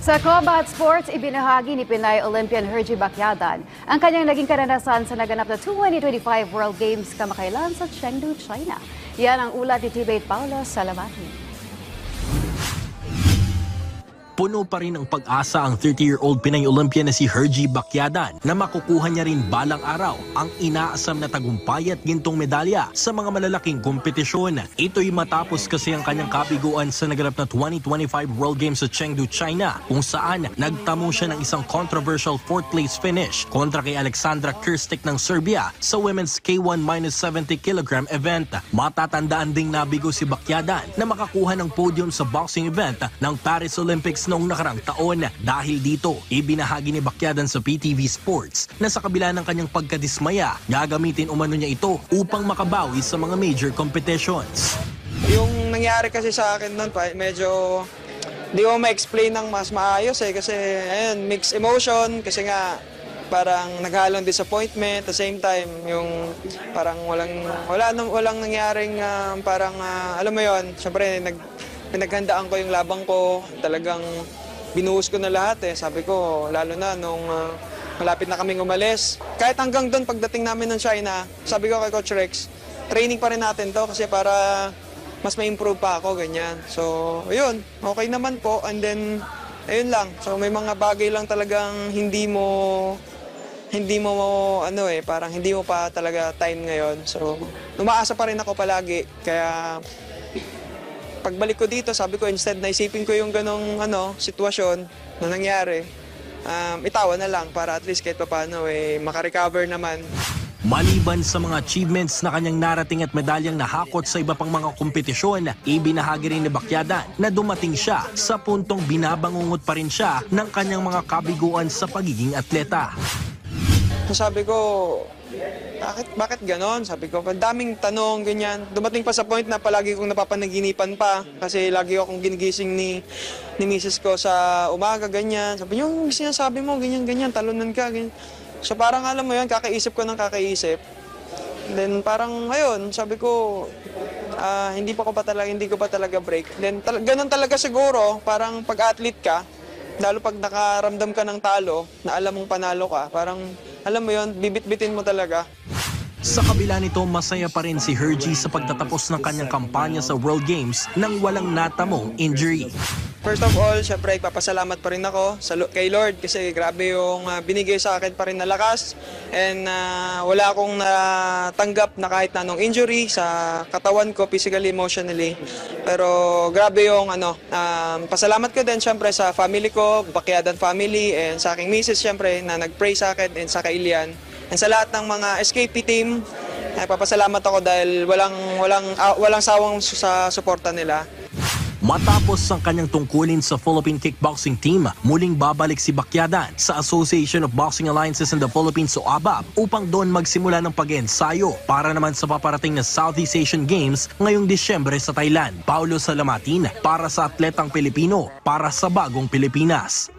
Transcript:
Sa combat sports, ibinahagi ni Pinay Olympian Hergy Bacyadan ang kanyang naging karanasan sa naganap na 2025 World Games kamakailan sa Chengdu, China. Yan ang ulat ni Tibet Paulo Salamati. Puno pa rin ang pag-asa ang 30-year-old Pinay Olympian na si Hergy Bacyadan na makukuha niya rin balang araw ang inaasam na tagumpay at gintong medalya sa mga malalaking kompetisyon. Ito'y matapos kasi ang kanyang kabiguan sa naganap na 2025 World Games sa Chengdu, China, kung saan nagtamo siya ng isang controversial 4th place finish kontra kay Alexandra Kirstic ng Serbia sa women's K1-70 kg event. Matatandaan ding nabigo si Bacyadan na makakuha ng podium sa boxing event ng Paris Olympics noong nakarang taon. Dahil dito, ibinahagi ni Bacyadan sa PTV Sports na sa kabila ng kanyang pagkadismaya, gagamitin umano niya ito upang makabawi sa mga major competitions. Yung nangyari kasi sa akin noon, medyo di ko ma-explain ng mas maayos kasi ayun, mixed emotion kasi nga parang naghalong disappointment at the same time yung parang walang nangyaring parang alam mo yon, syempre pinaghandaan ko yung labang ko, talagang binuhos ko na lahat Sabi ko, lalo na nung malapit na kaming umalis. Kahit hanggang doon pagdating namin ng China, sabi ko kay Coach Rex, training pa rin natin to kasi para mas ma-improve pa ako, ganyan. So, ayun, okay naman po. And then, ayun lang. So, may mga bagay lang talagang hindi mo parang hindi mo pa talaga time ngayon. So, umaasa pa rin ako palagi. Kaya pagbalik ko dito, sabi ko instead na isipin ko yung ganong sitwasyon na nangyari, itawa na lang para at least kahit paano makarecover naman. Maliban sa mga achievements na kanyang narating at medalyang nahakot sa iba pang mga kompetisyon, ibinahagi rin ni Bacyadan na dumating siya sa puntong binabangungot pa rin siya ng kanyang mga kabiguan sa pagiging atleta. Sabi ko, bakit ganon? Sabi ko, daming tanong, ganyan. Dumating pa sa point na palagi kong napapanaginipan pa kasi lagi akong ginigising ni misis ko sa umaga, ganyan. Sabi niyo, yung sinasabi mo, ganyan, talunan ka, ganyan. So parang alam mo yun, kakaisip ko ng kakaisip. Then parang ayun, sabi ko, hindi ko pa talaga break. Then ganon talaga siguro, parang pag-athlete ka, lalo pag nakaramdam ka ng talo, na alam mong panalo ka, parang alam mo yun, bibit-bitin mo talaga. Sa kabila nito, masaya pa rin si Hergy sa pagtatapos ng kanyang kampanya sa World Games nang walang natamong injury. First of all, syempre, papasalamat pa rin ako kay Lord kasi grabe yung binigay sa akin pa rin na lakas and wala akong natanggap na kahit na anong injury sa katawan ko, physically, emotionally. Pero grabe yung pasalamat ko din syempre sa family ko, Bacyadan family, and sa aking misis syempre na nag-pray sa akin and sa kailian. And sa lahat ng mga SKP team, papasalamat ako dahil walang sawang sa suporta nila. Matapos ang kanyang tungkulin sa Philippine Kickboxing Team, muling babalik si Bacyadan sa Association of Boxing Alliances in the Philippines o ABAP upang doon magsimula ng pag-ensayo para naman sa paparating na Southeast Asian Games ngayong Disyembre sa Thailand. Paulo Salamatin para sa Atletang Pilipino, para sa Bagong Pilipinas.